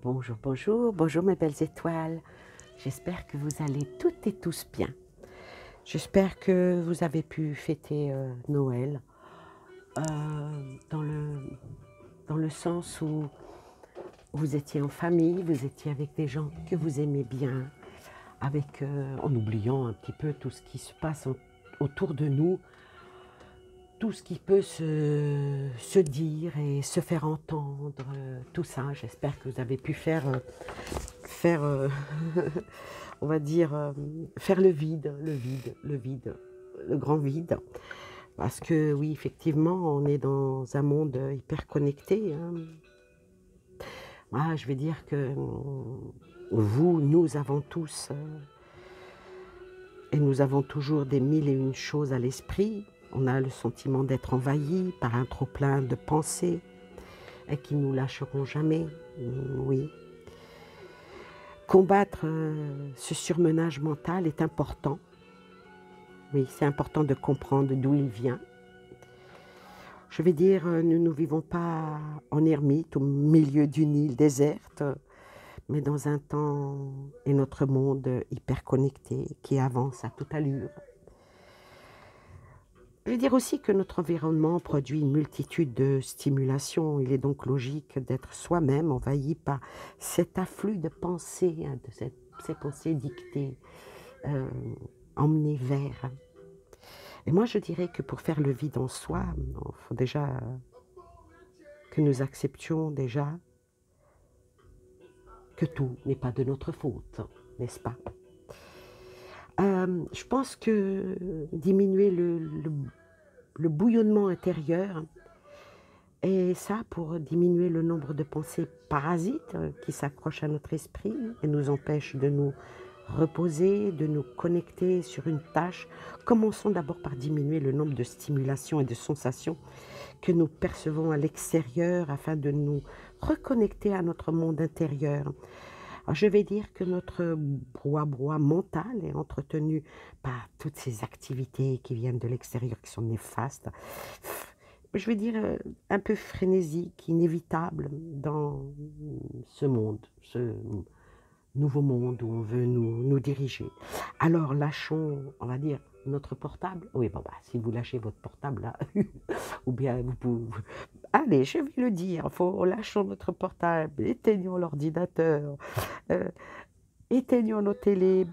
Bonjour, bonjour, bonjour mes belles étoiles. J'espère que vous allez toutes et tous bien. J'espère que vous avez pu fêter Noël dans le sens où vous étiez en famille, vous étiez avec des gens que vous aimez bien, en oubliant un petit peu tout ce qui se passe autour de nous, tout ce qui peut se dire et se faire entendre, tout ça. J'espère que vous avez pu faire on va dire, faire le vide, le grand vide. Parce que oui, effectivement, on est dans un monde hyper connecté. Hein. Moi, je vais dire que nous avons tous, et nous avons toujours des mille et une choses à l'esprit. On a le sentiment d'être envahi par un trop-plein de pensées et qui ne nous lâcheront jamais. Oui. Combattre ce surmenage mental est important. Oui, c'est important de comprendre d'où il vient. Je vais dire, nous ne vivons pas en ermite au milieu d'une île déserte, mais dans un temps et notre monde hyper connecté qui avance à toute allure. Je vais dire aussi que notre environnement produit une multitude de stimulations. Il est donc logique d'être soi-même envahi par cet afflux de pensées, hein, ces pensées dictées, emmenées vers. Et moi, je dirais que pour faire le vide en soi, il faut déjà que nous acceptions déjà que tout n'est pas de notre faute, n'est-ce pas? Je pense que diminuer le bouillonnement intérieur, et ça pour diminuer le nombre de pensées parasites qui s'accrochent à notre esprit et nous empêchent de nous reposer, de nous connecter sur une tâche. Commençons d'abord par diminuer le nombre de stimulations et de sensations que nous percevons à l'extérieur afin de nous reconnecter à notre monde intérieur. Alors, je vais dire que notre brouhaha mental est entretenu par toutes ces activités qui viennent de l'extérieur, qui sont néfastes. Je vais dire un peu frénésiques, inévitables dans ce monde, ce nouveau monde où on veut nous diriger. Alors lâchons, on va dire, notre portable. Oui, bon, bah, si vous lâchez votre portable là, ou bien vous pouvez... Allez, je vais le dire, lâchons notre portable, éteignons l'ordinateur, euh, éteignons nos télés,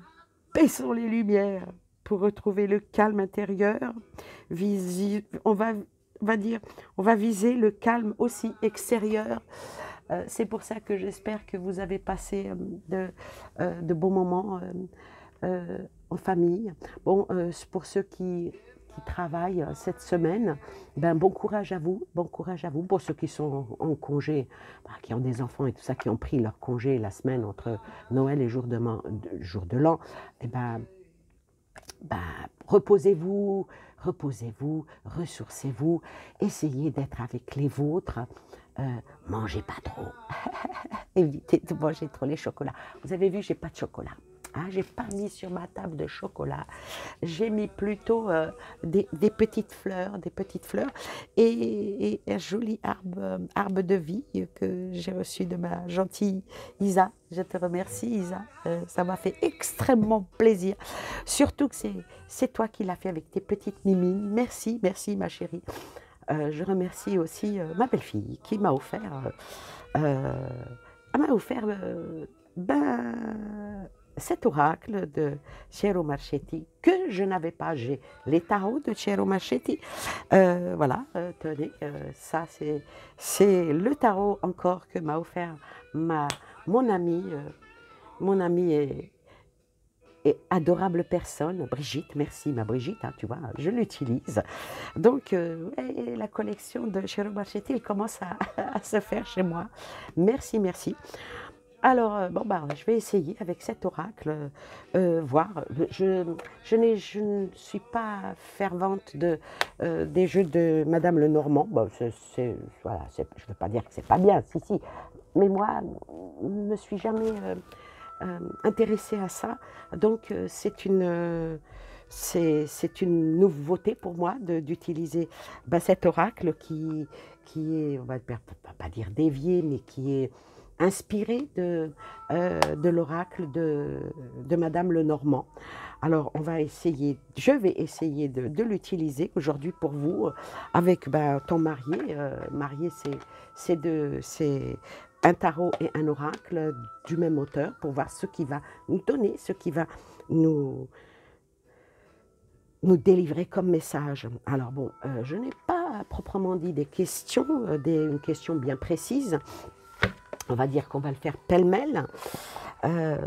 baissons les lumières pour retrouver le calme intérieur. On va dire, on va viser le calme aussi extérieur. C'est pour ça que j'espère que vous avez passé de bons moments en famille. Bon, pour ceux qui travaillent cette semaine, ben, bon courage à vous, bon courage à vous. Pour ceux qui sont en congé, bah, qui ont des enfants et tout ça, qui ont pris leur congé la semaine entre Noël et jour de l'an, eh ben, reposez-vous, ressourcez-vous, essayez d'être avec les vôtres, mangez pas trop, évitez de manger trop les chocolats. Vous avez vu, j'ai pas de chocolat. Hein, j'ai pas mis sur ma table de chocolat. J'ai mis plutôt des petites fleurs, et un joli arbre de vie que j'ai reçu de ma gentille Isa. Je te remercie, Isa. Ça m'a fait extrêmement plaisir. Surtout que c'est toi qui l'as fait avec tes petites mimines. Merci, merci ma chérie. Je remercie aussi ma belle-fille qui m'a offert, ben, cet oracle de Ciro Marchetti que je n'avais pas. J'ai les tarots de Ciro Marchetti. Voilà, tenez, ça c'est le tarot encore que m'a offert mon ami. Mon ami et adorable personne, Brigitte, merci ma Brigitte, hein, tu vois, je l'utilise. Donc, la collection de Ciro Marchetti, elle commence à se faire chez moi. Merci, merci. Alors, bon, bah, je vais essayer avec cet oracle, voir. Je ne suis pas fervente des jeux de Madame Lenormand. Bon, voilà, je ne veux pas dire que c'est pas bien, si. Mais moi, je ne me suis jamais intéressée à ça. Donc, c'est une nouveauté pour moi d'utiliser cet oracle qui est, on va pas dire dévié, mais qui est inspiré de l'oracle de Madame Lenormand. Alors, on va essayer, je vais essayer de l'utiliser aujourd'hui pour vous, avec ton marié. Marié, c'est un tarot et un oracle du même auteur, pour voir ce qui va nous donner, ce qui va nous, nous délivrer comme message. Alors bon, je n'ai pas à proprement dit des questions, une question bien précise. On va dire qu'on va le faire pêle-mêle. Euh,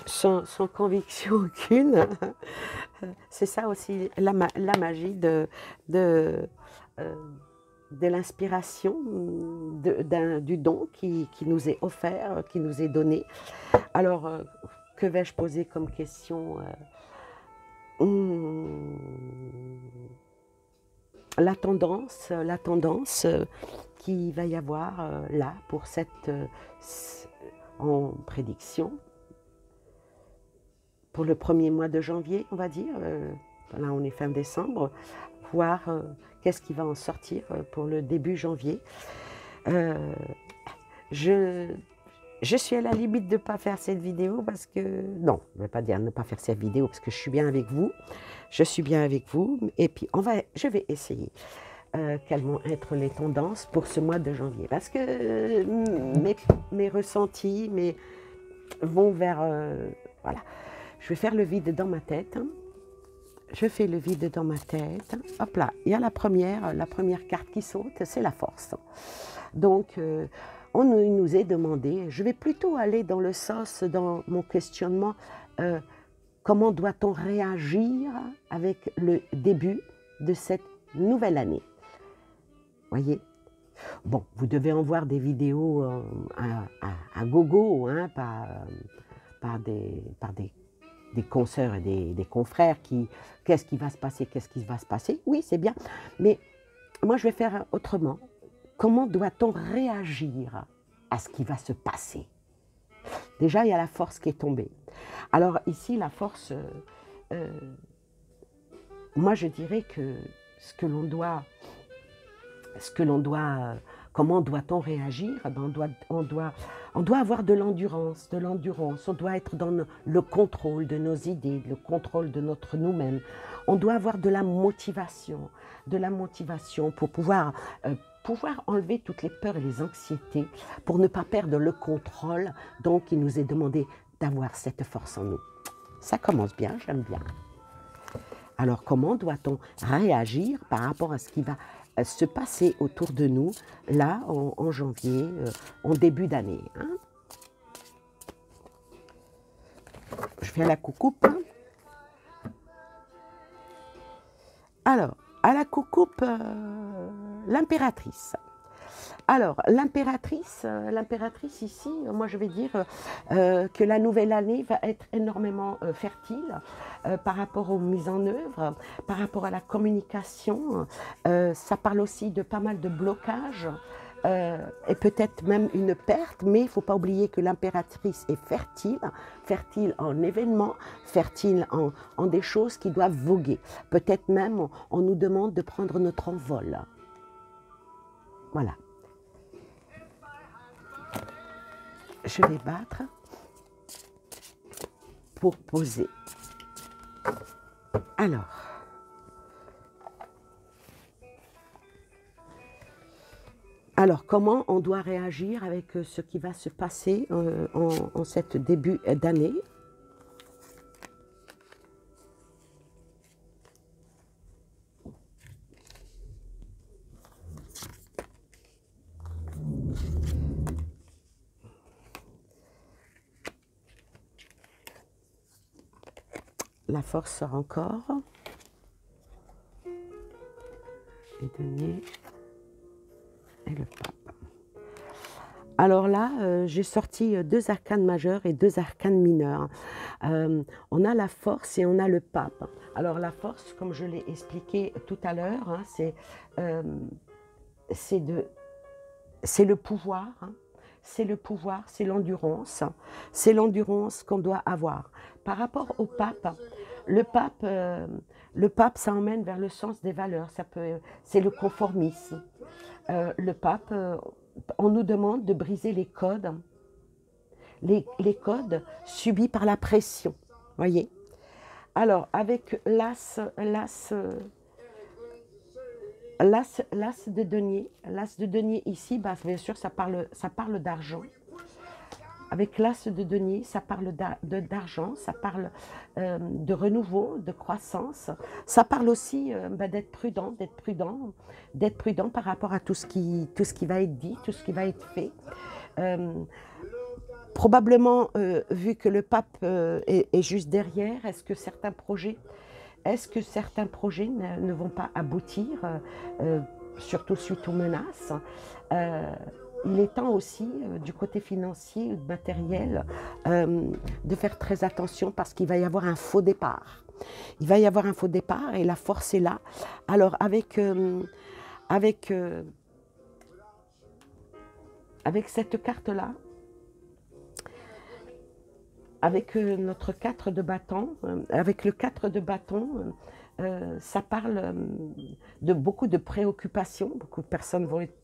sans conviction aucune. C'est ça aussi la magie de l'inspiration, du don qui nous est offert, qui nous est donné. Alors, que vais-je poser comme question? La tendance qu'il va y avoir là pour cette en prédiction pour le premier mois de janvier, on va dire. Là, on est fin décembre. Voir qu'est-ce qui va en sortir pour le début janvier. Je suis à la limite de ne pas faire cette vidéo parce que... Non, je ne vais pas dire ne pas faire cette vidéo parce que je suis bien avec vous. Je suis bien avec vous. Et puis, je vais essayer quelles vont être les tendances pour ce mois de janvier. Parce que mes ressentis vont vers... voilà. Je vais faire le vide dans ma tête. Je fais le vide dans ma tête. Hop là, il y a la première carte qui saute, c'est la force. Donc, on nous est demandé, je vais plutôt aller dans le sens, dans mon questionnement, comment doit-on réagir avec le début de cette nouvelle année? Voyez? Bon, vous devez en voir des vidéos à gogo, hein, par des consoeurs et des confrères qu'est-ce qui va se passer, oui, c'est bien, mais moi je vais faire autrement. Comment doit-on réagir à ce qui va se passer? Déjà, il y a la force qui est tombée. Alors ici, la force, moi je dirais que comment doit-on réagir? On doit avoir de l'endurance, on doit être dans le contrôle de nos idées, le contrôle de notre nous-mêmes. On doit avoir de la motivation pour pouvoir enlever toutes les peurs et les anxiétés, pour ne pas perdre le contrôle. Donc, il nous est demandé d'avoir cette force en nous. Ça commence bien, j'aime bien. Alors, comment doit-on réagir par rapport à ce qui va se passer autour de nous, là, en janvier, en début d'année, hein? Je fais la coucoupe. Alors, à la coucoupe, l'impératrice. Alors, l'impératrice ici, moi je vais dire que la nouvelle année va être énormément fertile par rapport aux mises en œuvre, par rapport à la communication. Ça parle aussi de pas mal de blocages et peut-être même une perte, mais il ne faut pas oublier que l'impératrice est fertile, fertile en événements, fertile en des choses qui doivent voguer. Peut-être même on nous demande de prendre notre envol. Voilà. Je vais battre pour poser. Alors, comment on doit réagir avec ce qui va se passer en cette début d'année? La force sort encore. Les deniers et le pape. Alors là, j'ai sorti 2 arcanes majeures et 2 arcanes mineures. On a la force et on a le pape. Alors la force, comme je l'ai expliqué tout à l'heure, hein, c'est le pouvoir, hein. C'est le pouvoir, c'est l'endurance qu'on doit avoir. Par rapport au pape, le pape, ça emmène vers le sens des valeurs, c'est le conformisme. Le pape, on nous demande de briser les codes subis par la pression, voyez. Alors, avec l'as de denier ici, bah, bien sûr, ça parle d'argent. Avec l'as de denier, ça parle d'argent, ça parle de renouveau, de croissance. Ça parle aussi bah, d'être prudent, d'être prudent par rapport à tout ce qui va être dit, tout ce qui va être fait. Probablement, vu que le pape est juste derrière, est-ce que certains projets ne vont pas aboutir, surtout suite aux menaces? Il est temps aussi, du côté financier ou matériel, de faire très attention parce qu'il va y avoir un faux départ. Il va y avoir un faux départ et la force est là. Alors avec cette carte-là, avec notre 4 de bâton, avec le 4 de bâton, ça parle de beaucoup de préoccupations. Beaucoup de personnes vont être...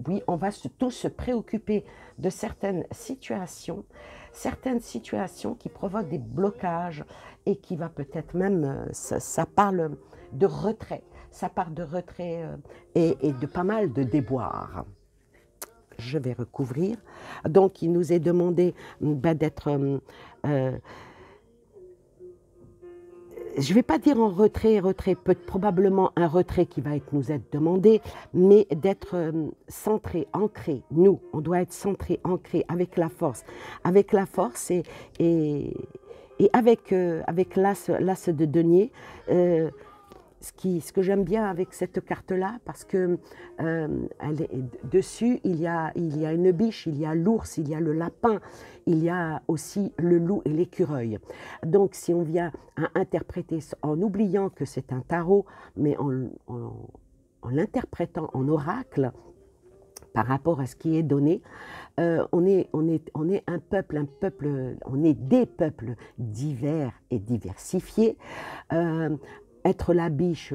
Oui, on va tous se préoccuper de certaines situations qui provoquent des blocages et qui va peut-être même, ça parle de retrait, ça parle de retrait et de pas mal de déboires. Je vais recouvrir. Donc, il nous est demandé d'être, je ne vais pas dire en retrait, probablement un retrait qui va nous être demandé, mais d'être centré, ancré. Nous, on doit être centré, ancré avec la force et avec l'as de denier. Ce que j'aime bien avec cette carte-là, parce que dessus, il y a une biche, il y a l'ours, il y a le lapin, il y a aussi le loup et l'écureuil. Donc, si on vient à interpréter, en oubliant que c'est un tarot, mais en l'interprétant en oracle, par rapport à ce qui est donné, on est un peuple, on est des peuples divers et diversifiés. Être la biche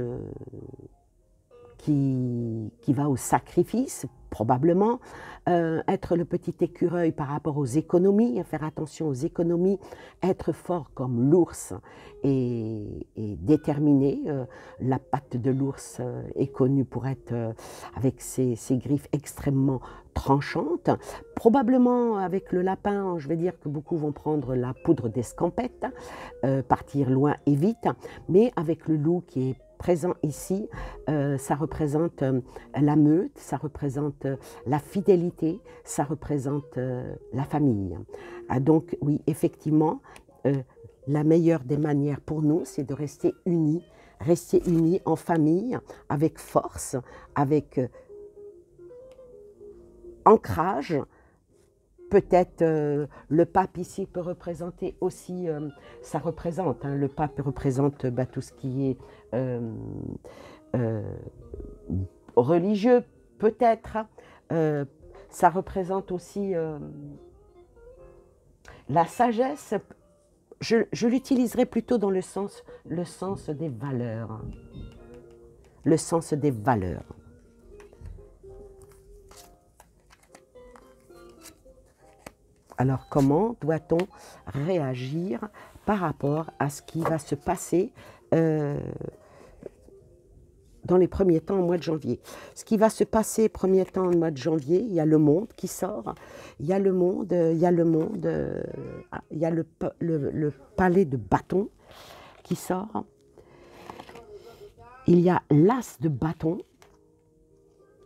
qui va au sacrifice, probablement. Être le petit écureuil par rapport aux économies, faire attention aux économies. Être fort comme l'ours et déterminé. La patte de l'ours est connue pour être avec ses griffes extrêmement tranchantes. Probablement avec le lapin, je vais dire que beaucoup vont prendre la poudre d'escampette, partir loin et vite, mais avec le loup qui est présent ici, ça représente la meute, ça représente la fidélité, ça représente la famille. Donc oui, effectivement, la meilleure des manières pour nous, c'est de rester unis en famille, avec force, avec ancrage. Peut-être le pape ici peut représenter aussi, ça représente, le pape représente tout ce qui est religieux, peut-être. Ça représente aussi la sagesse. Je l'utiliserai plutôt dans le sens des valeurs. Le sens des valeurs. Alors, comment doit-on réagir par rapport à ce qui va se passer dans les premiers temps au mois de janvier? Ce qui va se passer premier temps au mois de janvier, il y a le monde qui sort, il y a le palais de bâton qui sort, il y a l'as de bâton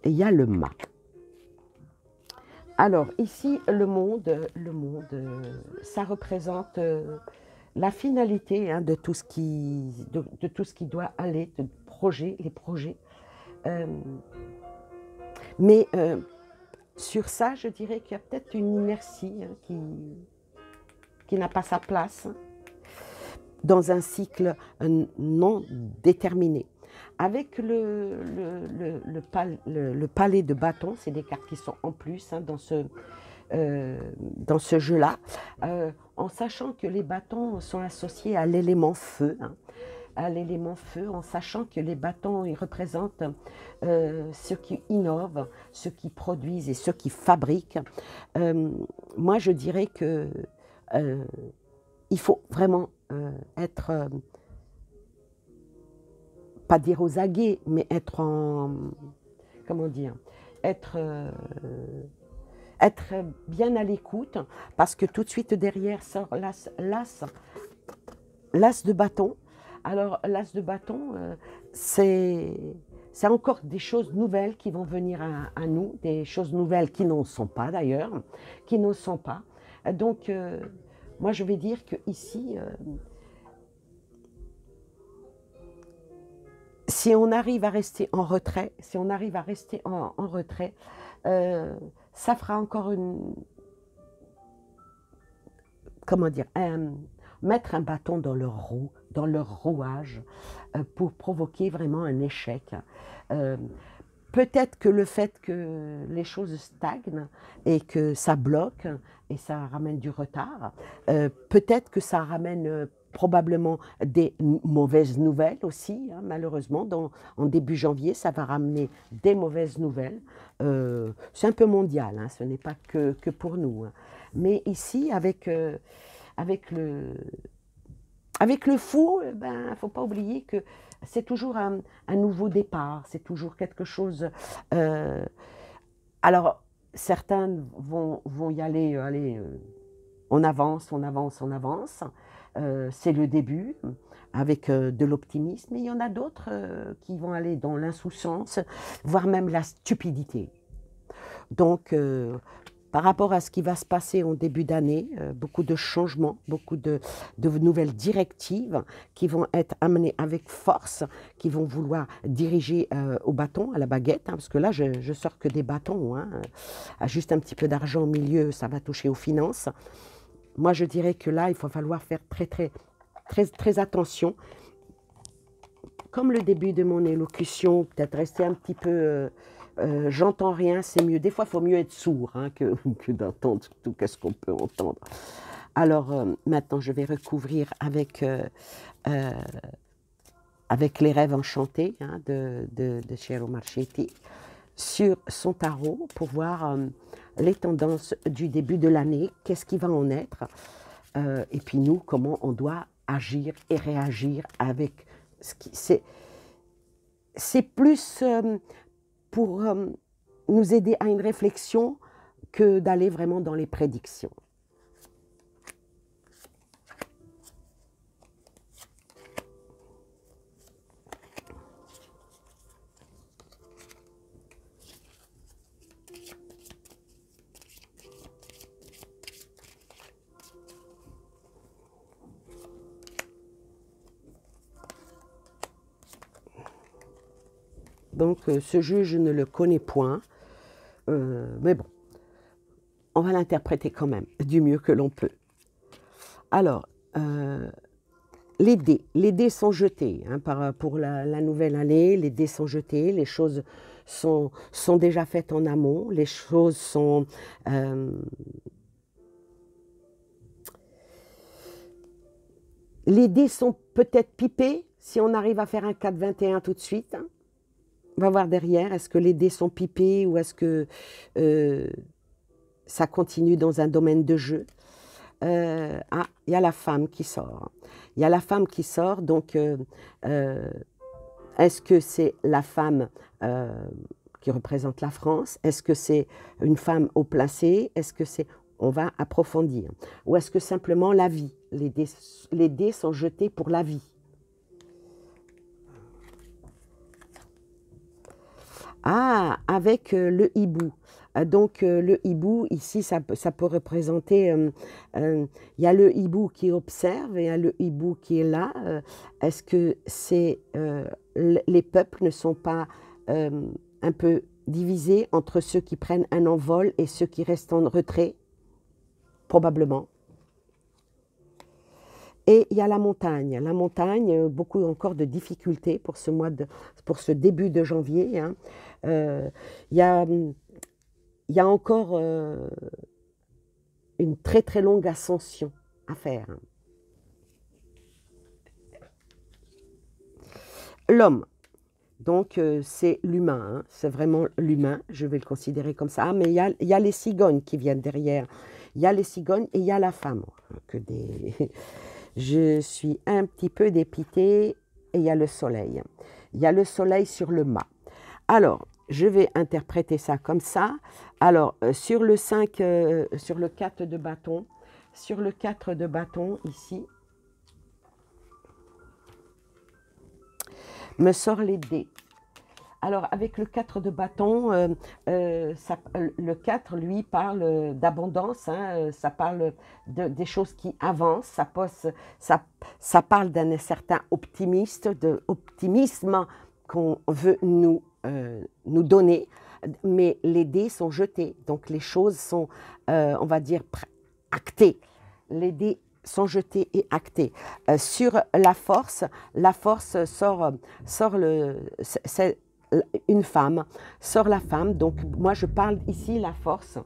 et il y a le mât. Alors, ici, le monde, ça représente la finalité de tout ce qui doit aller, les projets. Mais sur ça, je dirais qu'il y a peut-être une inertie qui n'a pas sa place dans un cycle non déterminé. Avec le palais de bâton, c'est des cartes qui sont en plus dans ce jeu-là, en sachant que les bâtons sont associés à l'élément feu. à l'élément feu, en sachant que les bâtons, ils représentent ceux qui innovent, ceux qui produisent et ceux qui fabriquent. Euh, Moi, je dirais que euh, il faut vraiment être, pas dire aux aguets, mais être en, comment dire, être, être bien à l'écoute, parce que tout de suite derrière sort l'as de bâton. Alors, l'as de bâton, c'est encore des choses nouvelles qui vont venir à nous, des choses nouvelles qui n'en sont pas d'ailleurs, qui ne sont pas. Donc, moi, je vais dire que ici, si on arrive à rester en retrait, si on arrive à rester en retrait, euh, ça fera encore une, comment dire, mettre un bâton dans leur roue, dans leur rouage, pour provoquer vraiment un échec. Euh, Peut-être que le fait que les choses stagnent et que ça bloque et ça ramène du retard, peut-être que ça ramène probablement des mauvaises nouvelles aussi, hein, malheureusement. En début janvier, ça va ramener des mauvaises nouvelles. C'est un peu mondial, hein, ce n'est pas que pour nous, hein. Mais ici, avec le, avec le fou, ben, faut pas oublier que c'est toujours un nouveau départ, c'est toujours quelque chose. euh, alors, certains vont y aller, on avance, on avance, on avance. C'est le début, avec de l'optimisme. Et il y en a d'autres qui vont aller dans l'insouciance, voire même la stupidité. Donc, par rapport à ce qui va se passer en début d'année, beaucoup de changements, beaucoup de nouvelles directives qui vont être amenées avec force, qui vont vouloir diriger au bâton, à la baguette, hein, parce que là, je sors que des bâtons, hein, juste un petit peu d'argent au milieu, ça va toucher aux finances. Moi, je dirais que là, il va falloir faire très, très, très, très attention. Comme le début de mon élocution, peut-être rester un petit peu... j'entends rien, c'est mieux. Des fois, il faut mieux être sourd, hein, que d'entendre tout ce qu'on peut entendre. Alors, maintenant, je vais recouvrir euh, avec les rêves enchantés, hein, de Chiaro Marchetti sur son tarot pour voir les tendances du début de l'année, qu'est-ce qui va en être, et puis nous, comment on doit agir et réagir avec ce qui... C'est plus pour nous aider à une réflexion que d'aller vraiment dans les prédictions. Donc, ce jeu, je ne le connais point, mais bon, on va l'interpréter quand même du mieux que l'on peut. Alors, les dés sont jetés, hein, pour la nouvelle année, les dés sont jetés, les choses sont déjà faites en amont, les choses sont... les dés sont peut-être pipés, si on arrive à faire un 4-21 tout de suite, hein. On va voir derrière, est-ce que les dés sont pipés ou est-ce que ça continue dans un domaine de jeu. Ah, il y a la femme qui sort. Il y a la femme qui sort, donc est-ce que c'est la femme qui représente la France? Est-ce que c'est une femme haut placée? Est-ce que c'est... On va approfondir. Ou est-ce que simplement la vie? Les dés sont jetés pour la vie. Ah, avec le hibou. Donc, le hibou, ici, ça peut représenter... il y a le hibou qui observe et il y a le hibou qui est là. Est-ce que c'est... les peuples ne sont pas un peu divisés entre ceux qui prennent un envol et ceux qui restent en retrait? Probablement. Et il y a la montagne. La montagne, beaucoup encore de difficultés pour pour ce début de janvier, hein. Il y a, il y a encore une très très longue ascension à faire. l'homme. Donc, c'est l'humain, hein, c'est vraiment l'humain, je vais le considérer comme ça. Ah, mais il y a les cigognes qui viennent derrière. Il y a les cigognes et il y a la femme. Que des... Je suis un petit peu dépitée et il y a le soleil. Il y a le soleil sur le mât. Alors, je vais interpréter ça comme ça. Alors, sur le 5, sur le 4 de bâton, ici, me sort les dés. Alors, avec le 4 de bâton, le 4, lui, parle d'abondance, hein, ça parle des choses qui avancent, ça parle d'un certain optimisme qu'on veut nous donner, mais les dés sont jetés, donc les choses sont, on va dire, actées. Les dés sont jetés et actés. Sur la force sort une femme, sort la femme, donc moi je parle ici la force.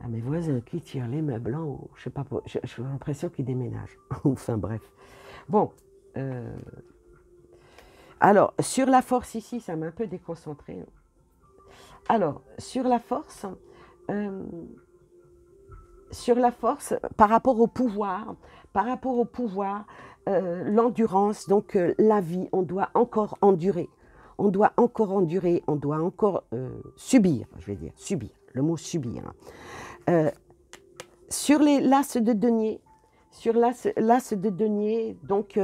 Ah, mes voisins qui tirent les meubles en haut, je sais pas, j'ai l'impression qu'ils déménagent. Enfin bref. Bon, alors sur la force ici, ça m'a un peu déconcentré. Alors sur la force, par rapport au pouvoir, l'endurance, donc la vie, on doit encore endurer. On doit encore endurer, on doit encore subir, je vais dire, subir, le mot subir. Sur les l'as de denier, donc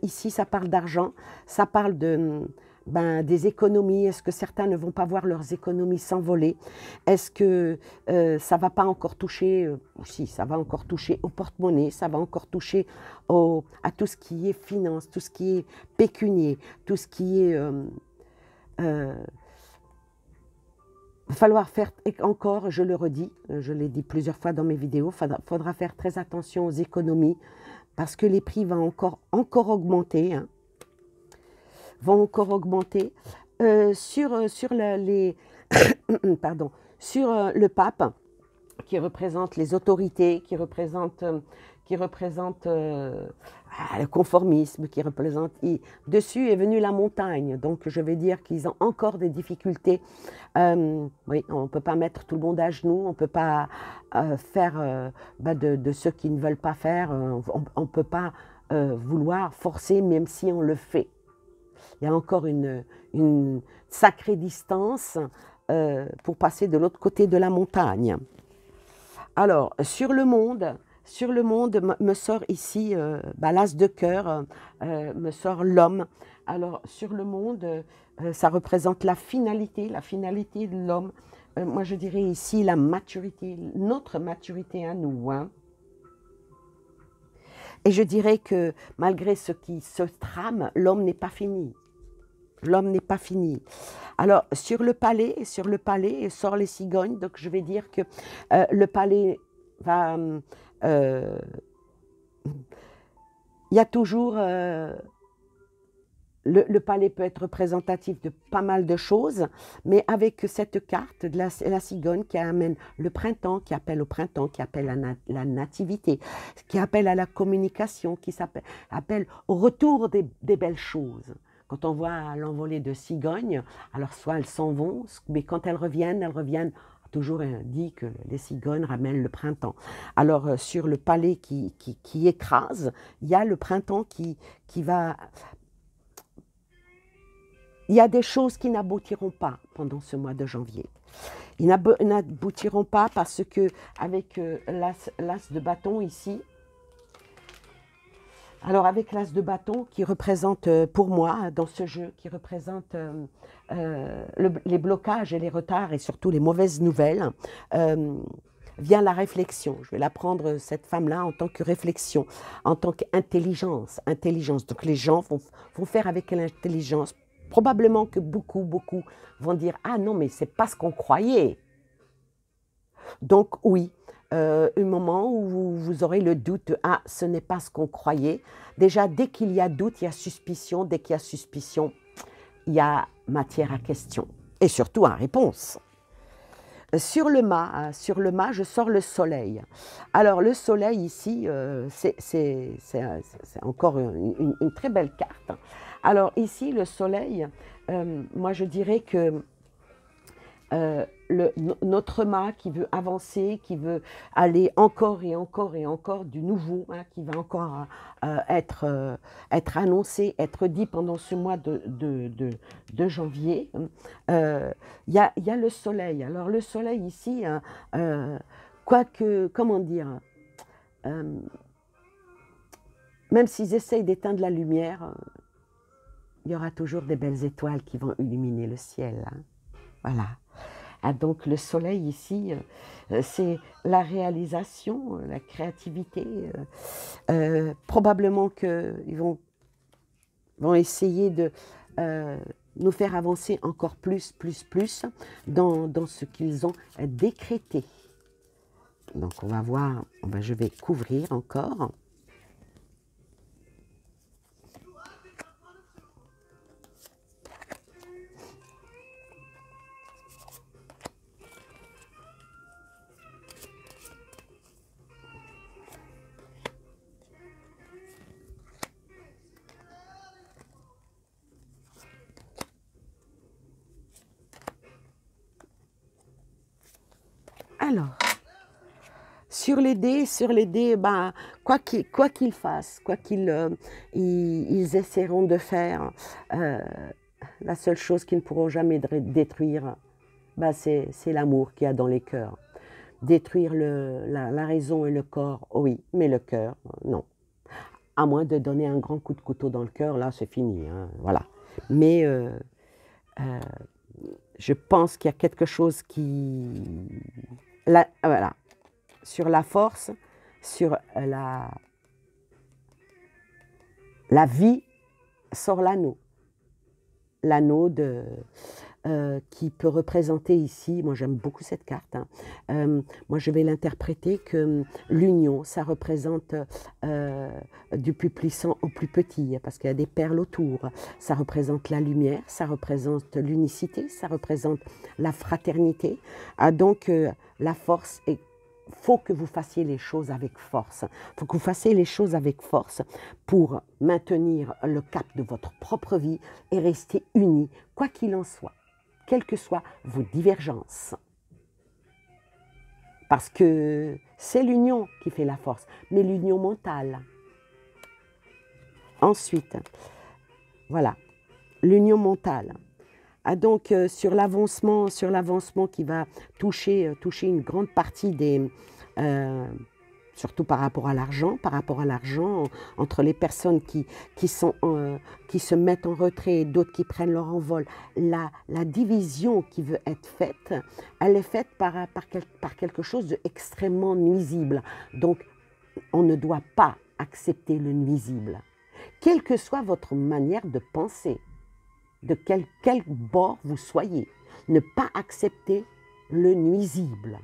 ici ça parle d'argent, ça parle de, des économies. Est-ce que certains ne vont pas voir leurs économies s'envoler? Est-ce que ça ne va pas encore toucher, si, ça va encore toucher au porte-monnaie, ça va encore toucher à tout ce qui est finance, tout ce qui est pécunier, tout ce qui est... il va falloir faire encore, je le redis, je l'ai dit plusieurs fois dans mes vidéos, faudra faire très attention aux économies parce que les prix vont encore augmenter, hein, vont encore augmenter. Sur pardon, sur le pape, qui représente les autorités, qui représente le conformisme, qui représente... Dessus est venue la montagne, donc je vais dire qu'ils ont encore des difficultés. Oui, on ne peut pas mettre tout le monde à genoux, on ne peut pas faire de ceux qui ne veulent pas faire, on ne peut pas vouloir forcer, même si on le fait. Il y a encore une sacrée distance pour passer de l'autre côté de la montagne. Alors, sur le monde me sort ici l'as de cœur, me sort l'homme. Alors, sur le monde, ça représente la finalité de l'homme. Moi, je dirais ici la maturité, notre maturité à nous, hein. Et je dirais que malgré ce qui se trame, l'homme n'est pas fini. L'homme n'est pas fini. Alors, sur le palais, sort les cigognes. Donc, je vais dire que le palais va... il y a toujours... le palais peut être représentatif de pas mal de choses, mais avec cette carte de la cigogne qui amène le printemps, qui appelle au printemps, qui appelle à la nativité, qui appelle à la communication, qui appelle au retour des belles choses. Quand on voit l'envolée de cigognes, alors soit elles s'en vont, mais quand elles reviennent toujours dit que les cigognes ramènent le printemps. Alors sur le palais qui écrase, il y a le printemps qui va... Il y a des choses qui n'aboutiront pas pendant ce mois de janvier. Ils n'aboutiront pas parce que avec l'as de bâton ici, alors avec l'as de bâton qui représente pour moi dans ce jeu, qui représente les blocages et les retards et surtout les mauvaises nouvelles, vient la réflexion. Je vais la prendre, cette femme-là, en tant que réflexion, en tant qu'intelligence. Donc les gens vont faire avec l'intelligence. Probablement que beaucoup vont dire « Ah non, mais c'est pas ce qu'on croyait ». Donc oui, un moment où vous aurez le doute « Ah, ce n'est pas ce qu'on croyait ». Déjà, dès qu'il y a doute, il y a suspicion. Dès qu'il y a suspicion, il y a matière à question. Et surtout à réponse. Sur le mât, je sors le soleil. Alors le soleil ici, c'est encore une très belle carte. Alors ici, le soleil, moi je dirais que notre mât qui veut avancer, qui veut aller encore et encore et encore du nouveau, hein, qui va encore être annoncé, être dit pendant ce mois de janvier. Il y a le soleil. Alors le soleil ici, hein, quoique, comment dire, euh, même s'ils essayent d'éteindre la lumière, il y aura toujours des belles étoiles qui vont illuminer le ciel. Hein. Voilà. Ah, donc le soleil ici, c'est la réalisation, la créativité. Probablement qu'ils vont essayer de nous faire avancer encore plus dans ce qu'ils ont décrété. Donc on va voir, je vais couvrir encore. Alors, sur les dés, ben, quoi qu'ils fassent, quoi ils essaieront de faire, la seule chose qu'ils ne pourront jamais détruire, ben, c'est l'amour qu'il y a dans les cœurs. Détruire la raison et le corps, oui, mais le cœur, non. À moins de donner un grand coup de couteau dans le cœur, là c'est fini, hein, voilà. Mais je pense qu'il y a quelque chose qui... voilà. Sur la force, sur la vie, sort l'anneau. L'anneau qui peut représenter ici, moi j'aime beaucoup cette carte, hein. Moi je vais l'interpréter que l'union, ça représente du plus puissant au plus petit, parce qu'il y a des perles autour, ça représente la lumière, ça représente l'unicité, ça représente la fraternité, donc la force est... faut que vous fassiez les choses avec force. Il faut que vous fassiez les choses avec force pour maintenir le cap de votre propre vie et rester unis, quoi qu'il en soit, quelles que soient vos divergences. Parce que c'est l'union qui fait la force, mais l'union mentale. Ensuite, voilà, l'union mentale. Donc, sur l'avancement qui va toucher une grande partie des... surtout par rapport à l'argent, entre les personnes qui se mettent en retrait et d'autres qui prennent leur envol, la division qui veut être faite, elle est faite par quelque chose d'extrêmement nuisible. Donc, on ne doit pas accepter le nuisible, quelle que soit votre manière de penser. De quel bord vous soyez, ne pas accepter le nuisible.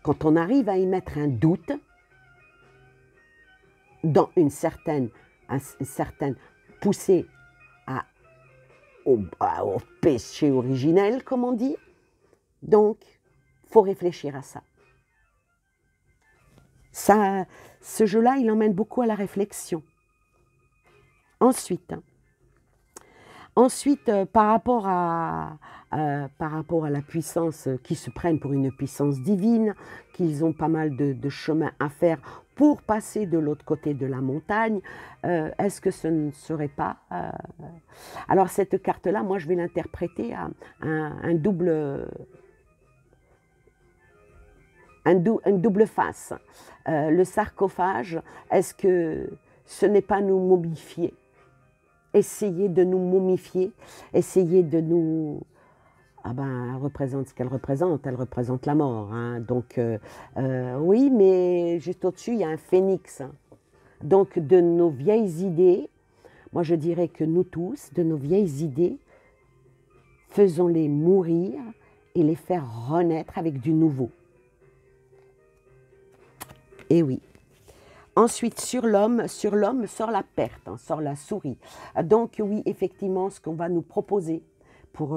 Quand on arrive à y mettre un doute, dans une certaine poussée au péché originel, comme on dit, donc il faut réfléchir à ça. Ce jeu-là, il emmène beaucoup à la réflexion. Ensuite, par rapport à la puissance, qui se prennent pour une puissance divine, qu'ils ont pas mal de chemin à faire pour passer de l'autre côté de la montagne, est-ce que ce ne serait pas... Alors cette carte-là, moi je vais l'interpréter à un double face. Le sarcophage, est-ce que ce n'est pas nous momifier? Essayer de nous momifier, essayer de nous... Ah ben, elle représente ce qu'elle représente la mort. Hein. Donc, oui, mais juste au-dessus, il y a un phénix. Hein. Donc, de nos vieilles idées, moi je dirais que nous tous, de nos vieilles idées, faisons-les mourir et les faire renaître avec du nouveau. Et oui. Ensuite, sur l'homme sort la perte, hein, sort la souris. Donc oui, effectivement, ce qu'on va nous proposer pour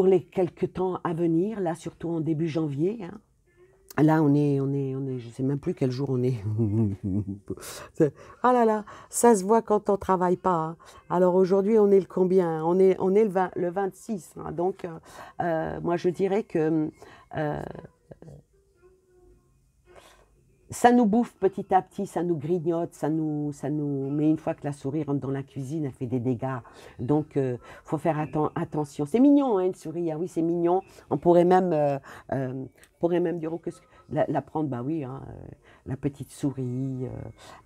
les quelques temps à venir, là surtout en début janvier, hein, Là, je ne sais même plus quel jour on est. Ah là là, ça se voit quand on travaille pas, hein. Alors aujourd'hui, on est le combien? On est le 26, hein. Donc, moi, je dirais que euh, ça nous bouffe petit à petit, ça nous grignote, mais une fois que la souris rentre dans la cuisine, elle fait des dégâts. Donc, faut faire attention. C'est mignon, hein, une souris. Ah oui, c'est mignon. On pourrait même dire, oh, la prendre, bah oui, hein, la petite souris.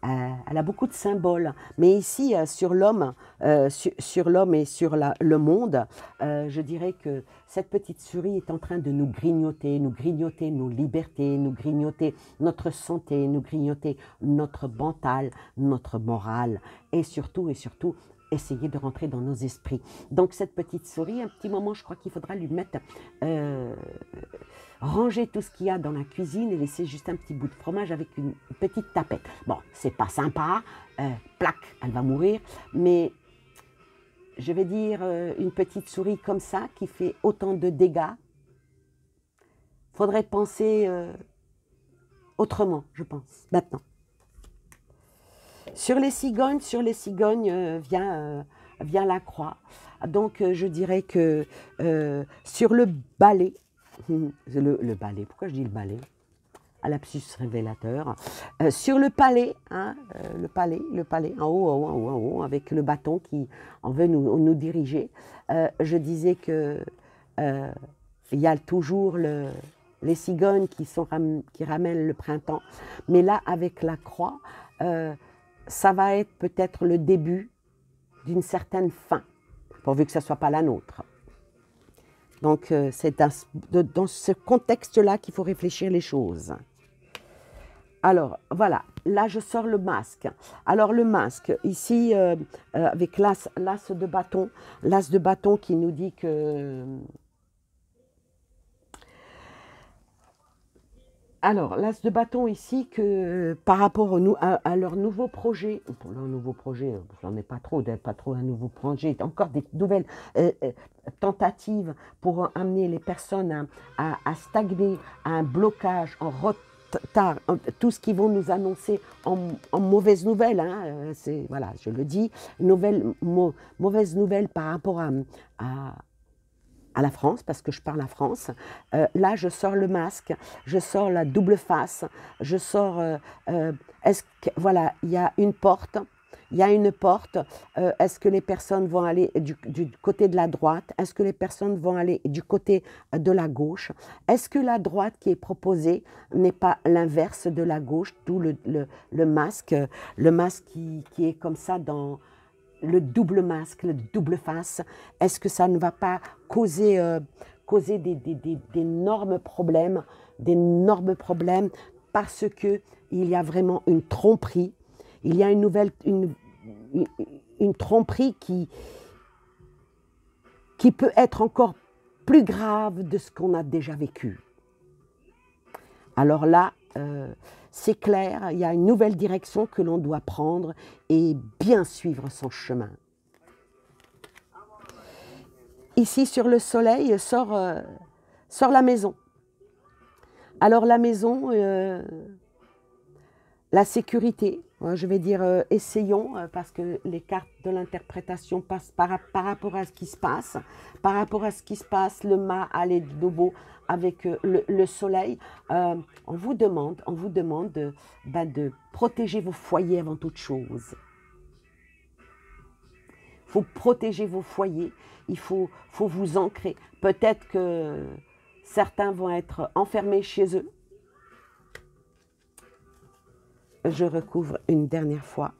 Elle a beaucoup de symboles. Mais ici, sur l'homme, sur l'homme et sur le monde, je dirais que cette petite souris est en train de nous grignoter nos libertés, nous grignoter notre santé, nous grignoter notre mental, notre morale, et surtout, essayer de rentrer dans nos esprits. Donc cette petite souris, un petit moment, je crois qu'il faudra lui mettre, ranger tout ce qu'il y a dans la cuisine et laisser juste un petit bout de fromage avec une petite tapette. Bon, c'est pas sympa, plac, elle va mourir, mais je vais dire une petite souris comme ça qui fait autant de dégâts, faudrait penser autrement, je pense, maintenant. Sur les cigognes vient la croix. Donc, je dirais que sur le balai, le balai, pourquoi je dis le balai? À lapsus révélateur. Sur le palais, hein, le palais, en haut, avec le bâton qui en veut nous diriger, je disais que il y a toujours les cigognes qui ramènent le printemps, mais là, avec la croix, ça va être peut-être le début d'une certaine fin, pourvu que ce ne soit pas la nôtre. Donc, c'est dans ce contexte-là qu'il faut réfléchir les choses. Alors, voilà, là, je sors le masque. Alors, le masque, ici, avec l'as de bâton qui nous dit que... Alors, l'as de bâton ici, que par rapport à leur nouveau projet, pour leur nouveau projet, j'en ai pas trop un nouveau projet, encore des nouvelles tentatives pour amener les personnes à stagner, à un blocage, en retard, tout ce qu'ils vont nous annoncer en mauvaises nouvelles, hein, voilà, je le dis, mauvaises nouvelles par rapport à la France, parce que je parle à France. Là, je sors le masque, je sors la double face, je sors... voilà, il y a une porte. Est-ce que les personnes vont aller du côté de la droite? Est-ce que les personnes vont aller du côté de la gauche? Est-ce que la droite qui est proposée n'est pas l'inverse de la gauche, d'où le masque qui est comme ça dans... Le double masque, le double face, est-ce que ça ne va pas causer d'énormes problèmes, parce que il y a vraiment une tromperie, il y a une tromperie qui peut être encore plus grave de ce qu'on a déjà vécu. Alors là, c'est clair, il y a une nouvelle direction que l'on doit prendre et bien suivre son chemin. Ici, sur le soleil, sort la maison. Alors la maison, la sécurité, je vais dire essayons, parce que les cartes de l'interprétation passent par rapport à ce qui se passe. Par rapport à ce qui se passe, le mât allait de nouveau avec le soleil. On vous demande de protéger vos foyers avant toute chose. Il faut protéger vos foyers, il faut vous ancrer. Peut-être que certains vont être enfermés chez eux. Je recouvre une dernière fois.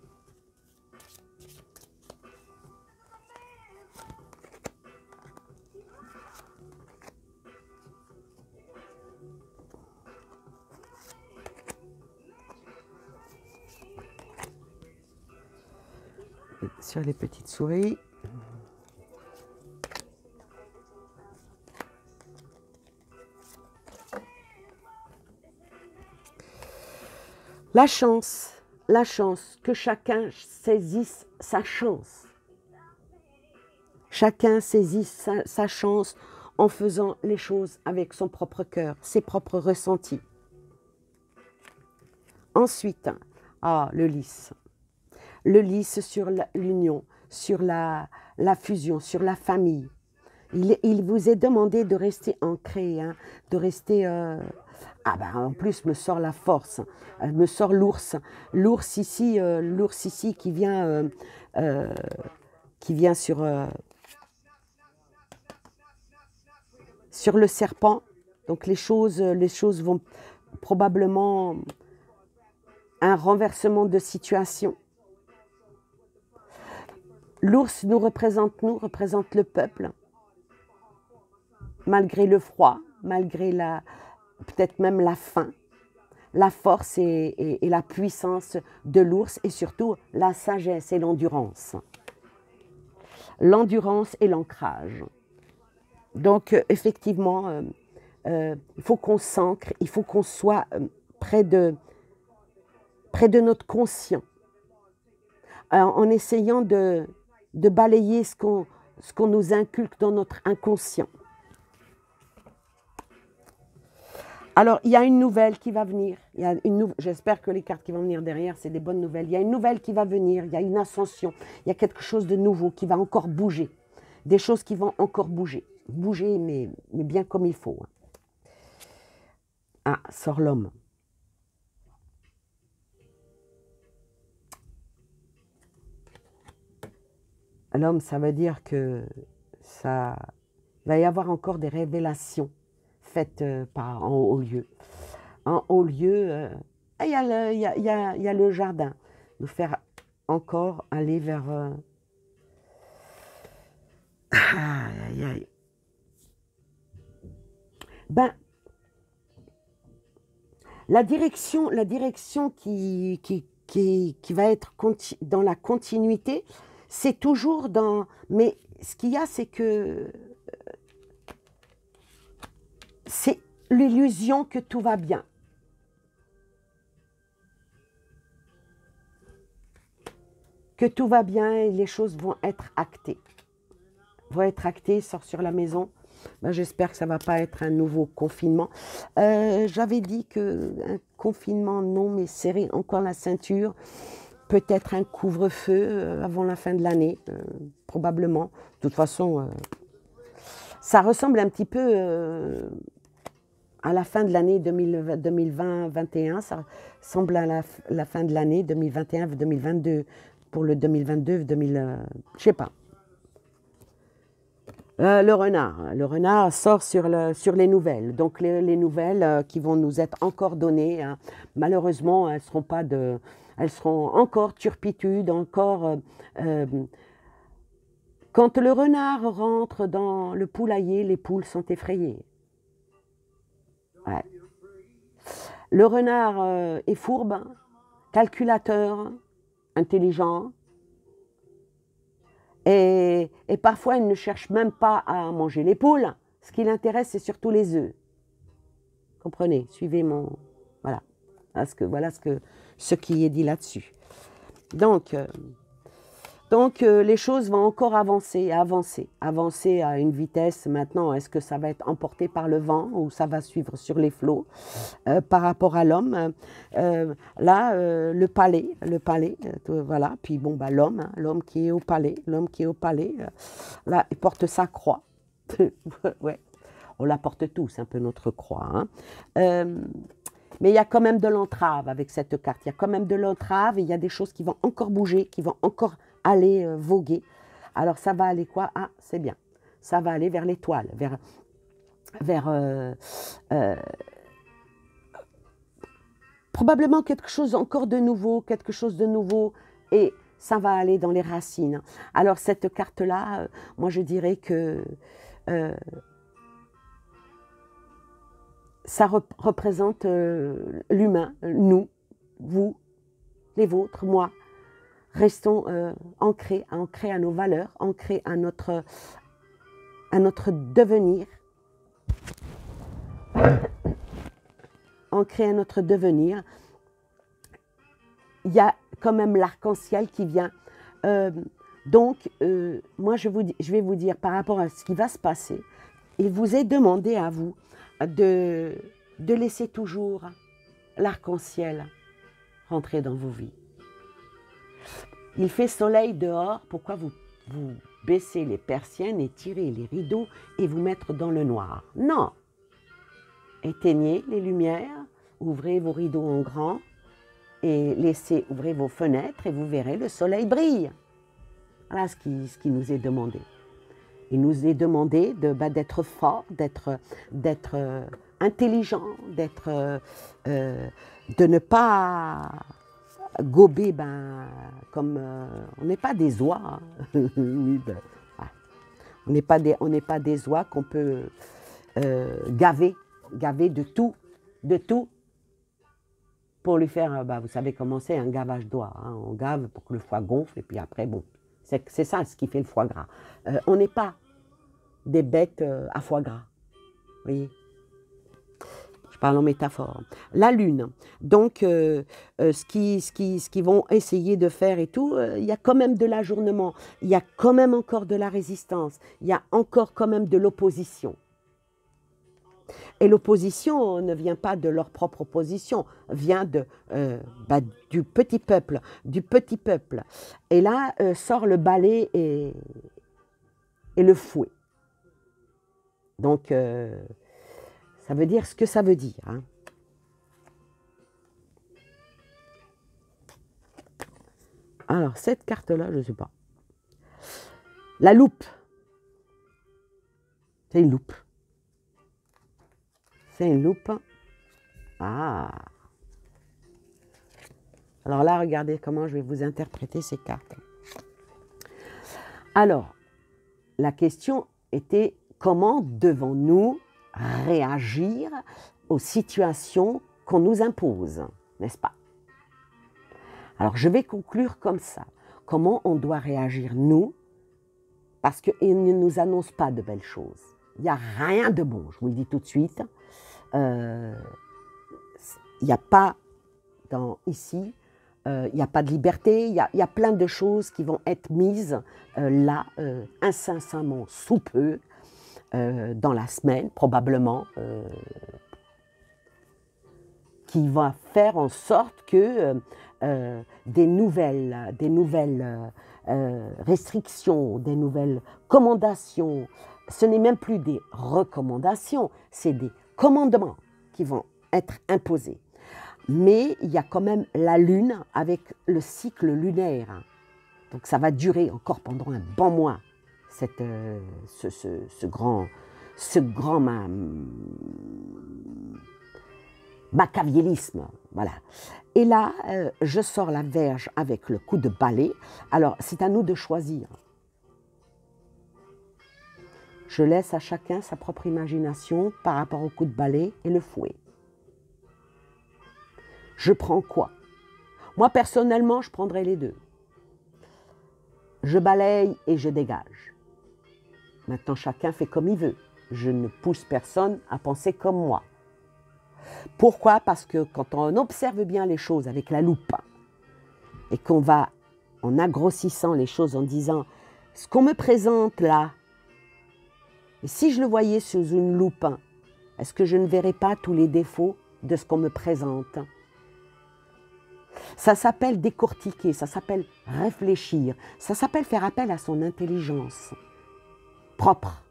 Sur les petites souris. La chance, que chacun saisisse sa chance. Chacun saisisse sa chance en faisant les choses avec son propre cœur, ses propres ressentis. Ensuite, le lys. Le lys sur l'union, sur la fusion, sur la famille. Il vous est demandé de rester ancré, hein, de rester... en plus me sort la force, me sort l'ours. L'ours ici qui vient sur le serpent. Donc les choses vont probablement un renversement de situation. L'ours nous représente le peuple. Malgré le froid, malgré peut-être même la faim, la force et la puissance de l'ours et surtout la sagesse et l'endurance. L'endurance et l'ancrage. Donc effectivement, il faut qu'on s'ancre, il faut qu'on soit près de notre conscient, en essayant de balayer ce qu'on nous inculque dans notre inconscient. Alors, il y a une nouvelle qui va venir. J'espère que les cartes qui vont venir derrière, c'est des bonnes nouvelles. Il y a une nouvelle qui va venir, il y a une ascension, il y a quelque chose de nouveau qui va encore bouger. Des choses qui vont encore bouger. Bouger, mais bien comme il faut. Ah, sort l'homme. L'homme, ça veut dire que ça va y avoir encore des révélations faites en haut lieu. En haut lieu, il y a le jardin. Nous faire encore aller vers... aïe, aïe. Ben, la direction qui va être dans la continuité, c'est toujours dans... Mais ce qu'il y a, c'est que c'est l'illusion que tout va bien. Que tout va bien et les choses vont être actées. Sort sur la maison. Ben, j'espère que ça ne va pas être un nouveau confinement. J'avais dit qu'un confinement, non, mais serrer encore la ceinture. Peut-être un couvre-feu avant la fin de l'année, probablement. De toute façon, ça ressemble un petit peu à la fin de l'année 2020-2021. Ça ressemble à la fin de l'année 2021-2022. Pour le 2022, je sais pas. Le renard sort sur les nouvelles. Donc les nouvelles qui vont nous être encore données, hein, malheureusement, elles seront encore turpitudes, encore... quand le renard rentre dans le poulailler, les poules sont effrayées. Ouais. Le renard est fourbe, calculateur, intelligent. Et parfois, il ne cherche même pas à manger les poules. Ce qui l'intéresse, c'est surtout les œufs. Comprenez? Suivez mon... Voilà. Voilà ce qui est dit là-dessus. Donc, les choses vont encore avancer à une vitesse. Maintenant, est-ce que ça va être emporté par le vent ou ça va suivre sur les flots par rapport à l'homme? Le palais, voilà. Puis bon, l'homme qui est au palais, là, il porte sa croix. Ouais, on la porte tous, un peu notre croix. Hein. Mais il y a quand même de l'entrave avec cette carte. Il y a quand même de l'entrave et il y a des choses qui vont encore bouger, qui vont encore aller voguer. Alors ça va aller quoi? Ah, c'est bien. Ça va aller vers l'étoile, probablement quelque chose encore de nouveau, et ça va aller dans les racines. Alors cette carte-là, moi je dirais que ça représente l'humain, nous, vous, les vôtres, moi. Restons ancrés à nos valeurs, ancrés à notre devenir. Ancrés à notre devenir. Il y a quand même l'arc-en-ciel qui vient. Moi, je vais vous dire par rapport à ce qui va se passer, il vous est demandé à vous de laisser toujours l'arc-en-ciel rentrer dans vos vies. Il fait soleil dehors, pourquoi vous baissez les persiennes et tirez les rideaux et vous mettre dans le noir? Non. Éteignez les lumières, ouvrez vos rideaux en grand et laissez ouvrir vos fenêtres et vous verrez le soleil brille. Voilà ce qui nous est demandé. Il nous est demandé d'être fort, d'être intelligent, de ne pas gober, comme on n'est pas des oies. Hein. Oui, on n'est pas des oies qu'on peut gaver de tout, pour lui faire, vous savez comment c'est, un gavage d'oie. Hein. On gave pour que le foie gonfle et puis après, bon, c'est ça ce qui fait le foie gras. On n'est pas des bêtes à foie gras, vous voyez. Je parle en métaphore. La lune, donc ce qu'ils vont essayer de faire et tout, il y a quand même de l'ajournement, il y a quand même encore de la résistance, il y a encore quand même de l'opposition. Et l'opposition ne vient pas de leur propre opposition, vient du petit peuple, Et là sort le balai et le fouet. Donc, ça veut dire ce que ça veut dire. Hein. Alors, cette carte-là, je ne sais pas. La loupe. C'est une loupe. C'est une loupe. Ah. Alors là, regardez comment je vais vous interpréter ces cartes. Alors, la question était comment devons-nous réagir aux situations qu'on nous impose, n'est-ce pas? Alors, je vais conclure comme ça. Comment on doit réagir, nous, parce qu'il ne nous annonce pas de belles choses. Il n'y a rien de bon, je vous le dis tout de suite. Il n'y a pas, ici, il n'y a pas de liberté, il y a plein de choses qui vont être mises là, incessamment sous peu, dans la semaine, probablement, qui va faire en sorte que des nouvelles restrictions, des nouvelles commandations, ce n'est même plus des recommandations, c'est des commandements qui vont être imposés. Mais il y a quand même la lune avec le cycle lunaire. Donc ça va durer encore pendant un bon mois, ce grand machiavélisme. Voilà. Et là, je sors la Vierge avec le coup de balai. Alors, c'est à nous de choisir. Je laisse à chacun sa propre imagination par rapport au coup de balai et le fouet. Je prends quoi? Moi, personnellement, je prendrais les deux. Je balaye et je dégage. Maintenant, chacun fait comme il veut. Je ne pousse personne à penser comme moi. Pourquoi? Parce que quand on observe bien les choses avec la loupe et qu'on va en agrossissant les choses en disant « ce qu'on me présente là, et si je le voyais sous une loupe, est-ce que je ne verrais pas tous les défauts de ce qu'on me présente ?» Ça s'appelle décortiquer, ça s'appelle réfléchir, ça s'appelle faire appel à son intelligence propre.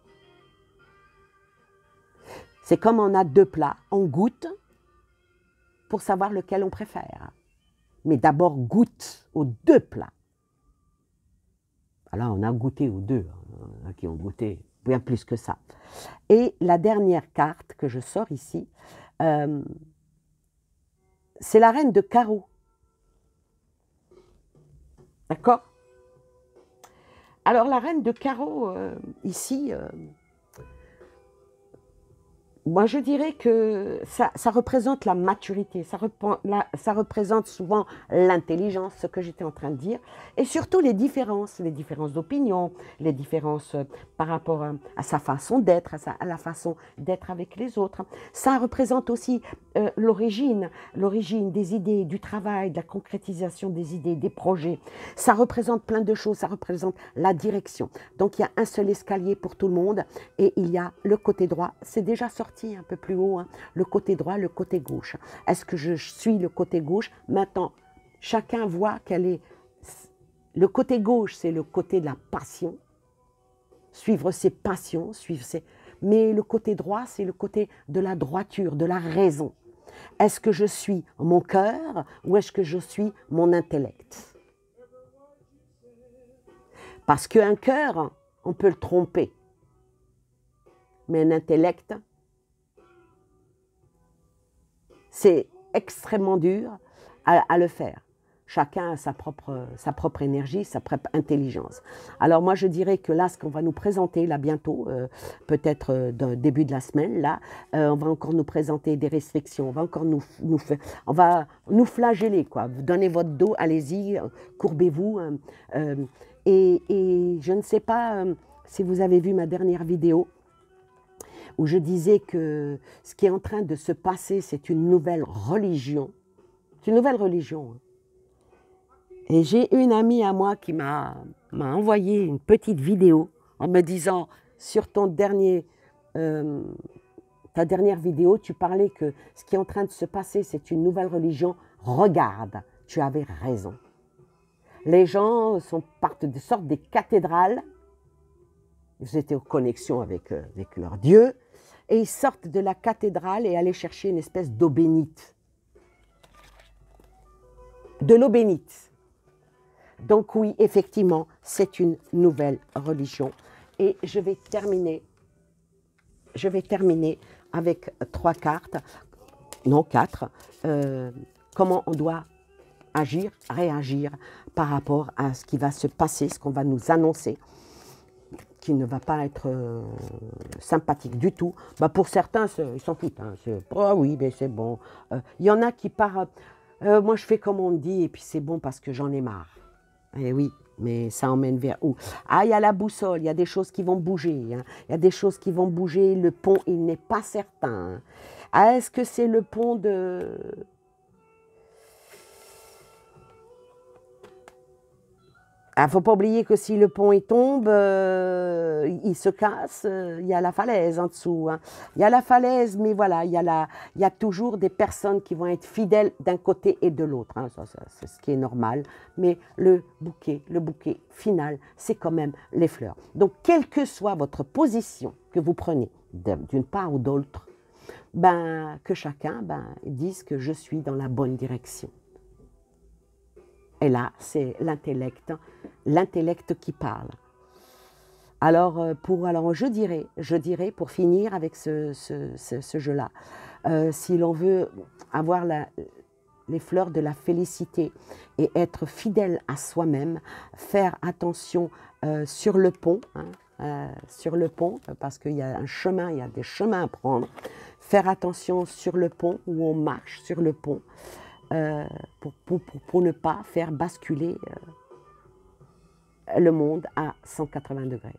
C'est comme on a deux plats, on goûte pour savoir lequel on préfère. Mais d'abord goûte aux deux plats. Alors on a goûté aux deux, qui ont goûté bien plus que ça. Et la dernière carte que je sors ici, c'est la reine de carreau. D'accord? Alors la reine de carreau, ici, moi je dirais que ça représente la maturité, ça représente souvent l'intelligence, ce que j'étais en train de dire, et surtout les différences d'opinion, les différences par rapport à sa façon d'être, à la façon d'être avec les autres. Ça représente aussi l'origine des idées, du travail, de la concrétisation des idées, des projets. Ça représente plein de choses, ça représente la direction. Donc il y a un seul escalier pour tout le monde et il y a le côté droit, c'est déjà sorti un peu plus haut, hein, le côté droit, le côté gauche. Est-ce que je suis le côté gauche? Maintenant, chacun voit quel est... Le côté gauche, c'est le côté de la passion, suivre ses passions, mais le côté droit, c'est le côté de la droiture, de la raison. Est-ce que je suis mon cœur ou est-ce que je suis mon intellect? Parce qu'un cœur, on peut le tromper. Mais un intellect, c'est extrêmement dur à le faire. Chacun a sa propre énergie, sa propre intelligence. Alors moi, je dirais que là, ce qu'on va nous présenter, là bientôt, peut-être début de la semaine, là, on va encore nous présenter des restrictions, on va encore on va nous flageller, quoi. Vous donnez votre dos, allez-y, courbez-vous. Et je ne sais pas si vous avez vu ma dernière vidéo, où je disais que ce qui est en train de se passer, c'est une nouvelle religion. C'est une nouvelle religion, hein. Et j'ai une amie à moi qui m'a envoyé une petite vidéo en me disant, sur ta dernière vidéo, tu parlais que ce qui est en train de se passer, c'est une nouvelle religion. Regarde, tu avais raison. Les gens partent de sorte des cathédrales, ils étaient en connexion avec leur Dieu, et ils sortent de la cathédrale et allaient chercher une espèce d'eau bénite. De l'eau bénite. Donc oui, effectivement, c'est une nouvelle religion. Et je vais terminer avec 3 cartes, non 4, comment on doit agir, réagir par rapport à ce qui va se passer, ce qu'on va nous annoncer, qui ne va pas être sympathique du tout. Bah pour certains, ils s'en foutent. Hein. Oh oui, mais c'est bon. Il y en a qui partent, moi je fais comme on me dit, et puis c'est bon parce que j'en ai marre. Eh oui, mais ça emmène vers où? Ah, il y a la boussole, il y a des choses qui vont bouger. Hein. Il y a des choses qui vont bouger. Le pont, il n'est pas certain. Hein. Ah, est-ce que c'est le pont de... Il ne faut pas oublier que si le pont il tombe, il se casse, il y a la falaise en dessous. Hein. Il y a la falaise, mais voilà, il y a toujours des personnes qui vont être fidèles d'un côté et de l'autre. Hein. Ça, c'est ce qui est normal. Mais le bouquet final, c'est quand même les fleurs. Donc, quelle que soit votre position que vous prenez, d'une part ou d'autre, que chacun dise que je suis dans la bonne direction. Et là, c'est l'intellect qui parle. Alors, je dirais, pour finir avec ce jeu-là, si l'on veut avoir les fleurs de la félicité et être fidèle à soi-même, faire attention sur le pont, parce qu'il y a il y a des chemins à prendre, faire attention sur le pont où on marche sur le pont, pour ne pas faire basculer le monde à 180 degrés.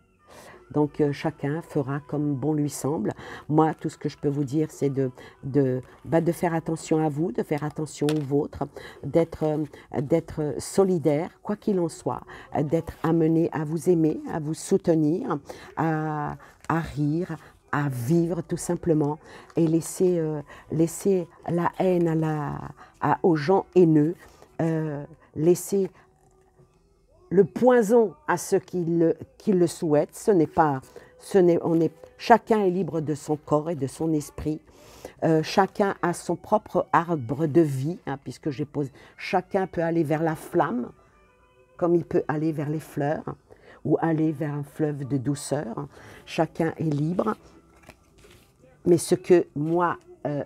Donc chacun fera comme bon lui semble. Moi, tout ce que je peux vous dire, c'est de faire attention à vous, de faire attention aux vôtres, d'être solidaire, quoi qu'il en soit, d'être amené à vous aimer, à vous soutenir, à rire, à vivre tout simplement, et laisser la haine aux gens haineux, laisser le poison à ceux qui le souhaitent. Chacun est libre de son corps et de son esprit. Chacun a son propre arbre de vie, hein, puisque chacun peut aller vers la flamme, comme il peut aller vers les fleurs, ou aller vers un fleuve de douceur. Chacun est libre. Mais ce que moi,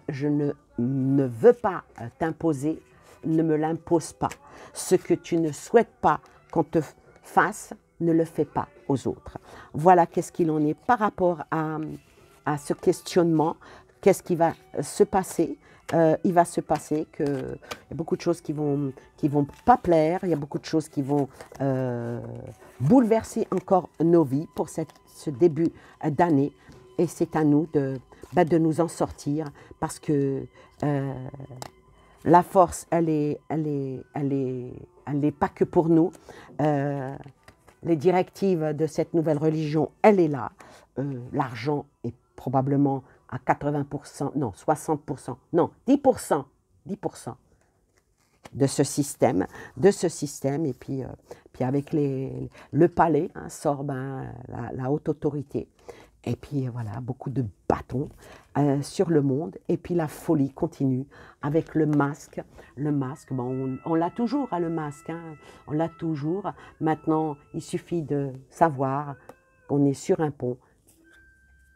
je ne veux pas t'imposer, ne me l'impose pas. Ce que tu ne souhaites pas qu'on te fasse, ne le fais pas aux autres. Voilà qu'est-ce qu'il en est par rapport à à ce questionnement. Qu'est-ce qui va se passer? Il va se passer qu'il y a beaucoup de choses qui vont pas plaire, il y a beaucoup de choses qui vont bouleverser encore nos vies pour ce début d'année. Et c'est à nous de nous en sortir, parce que la force, elle est pas que pour nous. Les directives de cette nouvelle religion, elle est là. L'argent est probablement à 80%, non, 60%, non, 10%, 10%. de ce système, et puis avec le palais, hein, sort la haute autorité. Et puis voilà, beaucoup de bâtons sur le monde. Et puis la folie continue avec le masque. Le masque, bon, on l'a toujours, hein, le masque. Hein, on l'a toujours. Maintenant, il suffit de savoir qu'on est sur un pont.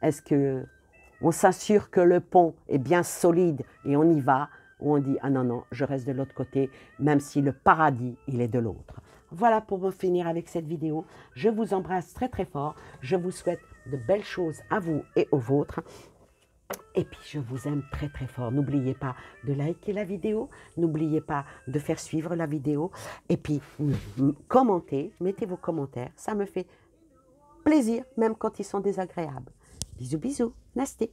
Est-ce qu'on s'assure que le pont est bien solide et on y va, ou on dit « Ah non, non, je reste de l'autre côté, même si le paradis, il est de l'autre ». Voilà pour me finir avec cette vidéo. Je vous embrasse très très fort. Je vous souhaite de belles choses à vous et aux vôtres. Et puis, je vous aime très très fort. N'oubliez pas de liker la vidéo. N'oubliez pas de faire suivre la vidéo. Et puis, commentez, mettez vos commentaires. Ça me fait plaisir, même quand ils sont désagréables. Bisous, bisous. Nasté.